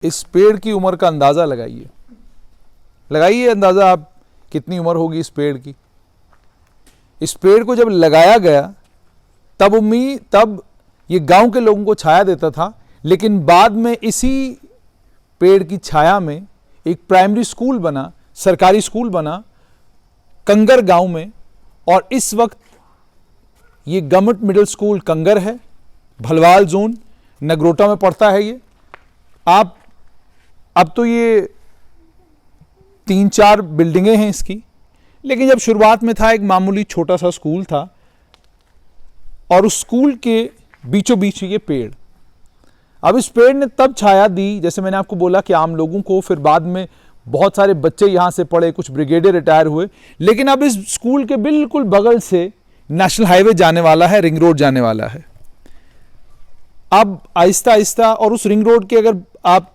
इस पेड़ की उम्र का अंदाज़ा लगाइए, लगाइए अंदाज़ा आप कितनी उम्र होगी इस पेड़ की। इस पेड़ को जब लगाया गया तब ये गांव के लोगों को छाया देता था, लेकिन बाद में इसी पेड़ की छाया में एक प्राइमरी स्कूल बना, सरकारी स्कूल बना कंगर गांव में। और इस वक्त ये गवर्नमेंट मिडिल स्कूल कंगर है, भलवाल जोन नगरोटा में पड़ता है ये। आप अब तो ये 3-4 बिल्डिंगें हैं इसकी, लेकिन जब शुरुआत में था एक मामूली छोटा सा स्कूल था, और उस स्कूल के बीचों बीच ये पेड़। अब इस पेड़ ने तब छाया दी, जैसे मैंने आपको बोला कि आम लोगों को, फिर बाद में बहुत सारे बच्चे यहाँ से पढ़े, कुछ ब्रिगेडियर रिटायर हुए। लेकिन अब इस स्कूल के बिल्कुल बगल से नेशनल हाईवे जाने वाला है, रिंग रोड जाने वाला है। अब आहिस्ता आहिस्ता, और उस रिंग रोड के अगर आप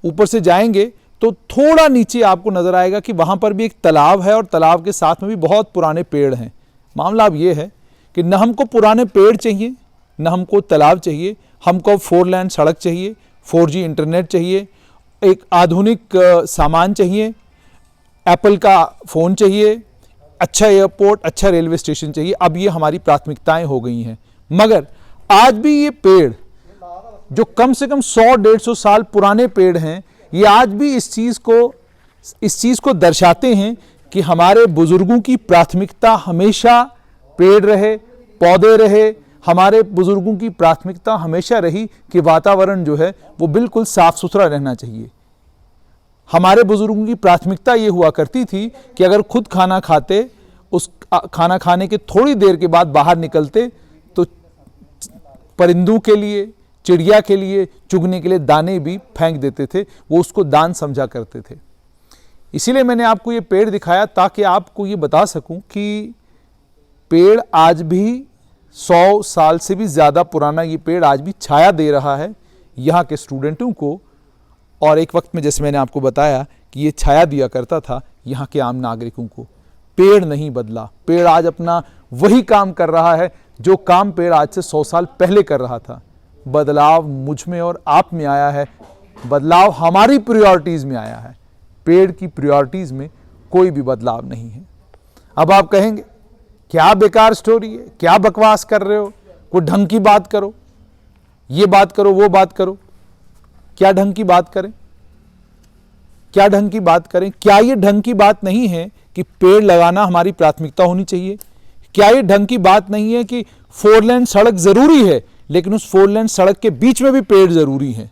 ऊपर से जाएंगे तो थोड़ा नीचे आपको नजर आएगा कि वहां पर भी एक तालाब है, और तालाब के साथ में भी बहुत पुराने पेड़ हैं। मामला अब यह है कि न हमको पुराने पेड़ चाहिए, न हमको तालाब चाहिए, हमको 4 लेन सड़क चाहिए, 4G इंटरनेट चाहिए, एक आधुनिक सामान चाहिए, एप्पल का फ़ोन चाहिए, अच्छा एयरपोर्ट, अच्छा रेलवे स्टेशन चाहिए। अब ये हमारी प्राथमिकताएं हो गई हैं। मगर आज भी ये पेड़ जो कम से कम 100-150 साल पुराने पेड़ हैं, ये आज भी इस चीज़ को दर्शाते हैं कि हमारे बुजुर्गों की प्राथमिकता हमेशा पेड़ रहे, पौधे रहे। हमारे बुजुर्गों की प्राथमिकता हमेशा रही कि वातावरण जो है वो बिल्कुल साफ सुथरा रहना चाहिए। हमारे बुजुर्गों की प्राथमिकता ये हुआ करती थी कि अगर खुद खाना खाते, उस खाना खाने के थोड़ी देर के बाद बाहर निकलते तो परिंदों के लिए, चिड़िया के लिए चुगने के लिए दाने भी फेंक देते थे, वो उसको दान समझा करते थे। इसीलिए मैंने आपको ये पेड़ दिखाया ताकि आपको ये बता सकूं कि पेड़ आज भी 100 साल से भी ज़्यादा पुराना ये पेड़ आज भी छाया दे रहा है यहाँ के स्टूडेंटों को। और एक वक्त में जैसे मैंने आपको बताया कि ये छाया दिया करता था यहाँ के आम नागरिकों को। पेड़ नहीं बदला, पेड़ आज अपना वही काम कर रहा है जो काम पेड़ आज से 100 साल पहले कर रहा था। बदलाव मुझ में और आप में आया है, बदलाव हमारी प्रायोरिटीज़ में आया है, पेड़ की प्रायोरिटीज़ में कोई भी बदलाव नहीं है। अब आप कहेंगे क्या बेकार स्टोरी है, क्या बकवास कर रहे हो, कोई ढंग की बात करो, ये बात करो, वो बात करो। क्या ढंग की बात करें, क्या ढंग की बात करें? क्या ये ढंग की बात नहीं है कि पेड़ लगाना हमारी प्राथमिकता होनी चाहिए? क्या ये ढंग की बात नहीं है कि 4 लेन सड़क जरूरी है, लेकिन उस 4 लेन सड़क के बीच में भी पेड़ जरूरी है?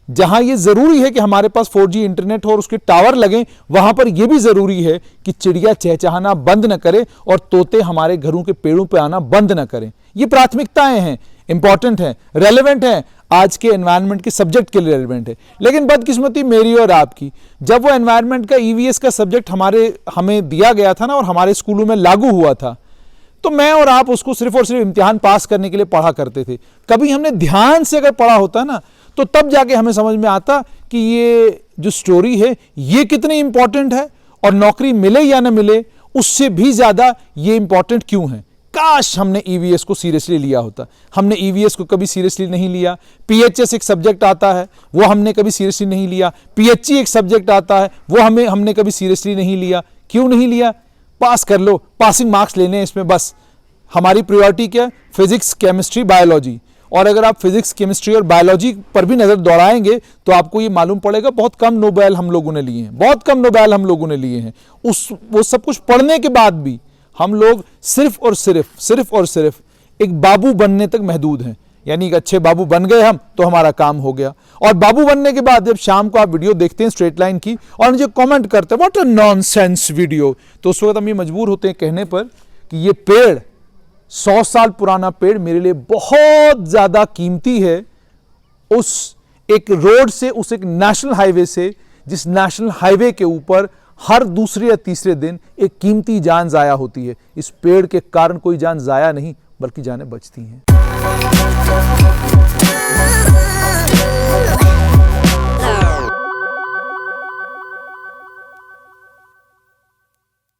जहां ये जरूरी है कि हमारे पास 4G इंटरनेट हो और उसके टावर लगे, वहां पर यह भी जरूरी है कि चिड़िया चहचहाना बंद न करे और तोते हमारे घरों के पेड़ों पर आना बंद न करें। ये प्राथमिकताएं हैं, इंपॉर्टेंट हैं, रेलेवेंट हैं, आज के एनवायरनमेंट के सब्जेक्ट के लिए रेलेवेंट है। लेकिन बदकिस्मती मेरी और आपकी, जब वो एनवायरनमेंट का EVS का सब्जेक्ट हमें दिया गया था ना, और हमारे स्कूलों में लागू हुआ था, तो मैं और आप उसको सिर्फ और सिर्फ इम्तिहान पास करने के लिए पढ़ा करते थे। कभी हमने ध्यान से अगर पढ़ा होता ना, तो तब जाके हमें समझ में आता कि ये जो स्टोरी है ये कितनी इंपॉर्टेंट है, और नौकरी मिले या ना मिले उससे भी ज्यादा ये इंपॉर्टेंट क्यों है। काश हमने EVS को सीरियसली लिया होता। हमने EVS को कभी सीरियसली नहीं लिया। PHS एक सब्जेक्ट आता है, वो हमने कभी सीरियसली नहीं लिया। PHE एक सब्जेक्ट आता है, वो हमने कभी सीरियसली नहीं लिया। क्यों नहीं लिया? पास कर लो, पासिंग मार्क्स लेने हैं इसमें बस। हमारी प्रायोरिटी क्या है? Physics, chemistry, biology. और अगर आप फिजिक्स, केमिस्ट्री और बायोलॉजी पर भी नजर दौड़ाएंगे तो आपको ये मालूम पड़ेगा बहुत कम नोबेल हम लोगों ने लिए हैं, बहुत कम नोबेल हम लोगों ने लिए हैं। वो सब कुछ पढ़ने के बाद भी हम लोग सिर्फ और सिर्फ एक बाबू बनने तक महदूद हैं। यानी एक अच्छे बाबू बन गए हम तो हमारा काम हो गया। और बाबू बनने के बाद जब शाम को आप वीडियो देखते हैं स्ट्रेट लाइन की और मुझे कमेंट करते हैं व्हाट अ नॉनसेंस वीडियो, तो उस वक्त हम ये मजबूर होते हैं कहने पर कि ये पेड़, 100 साल पुराना पेड़ मेरे लिए बहुत ज्यादा कीमती है उस एक रोड से, उस एक नेशनल हाईवे से, जिस नेशनल हाईवे के ऊपर हर दूसरे या तीसरे दिन एक कीमती जान जाया होती है। इस पेड़ के कारण कोई जान जाया नहीं बल्कि जानें बचती हैं।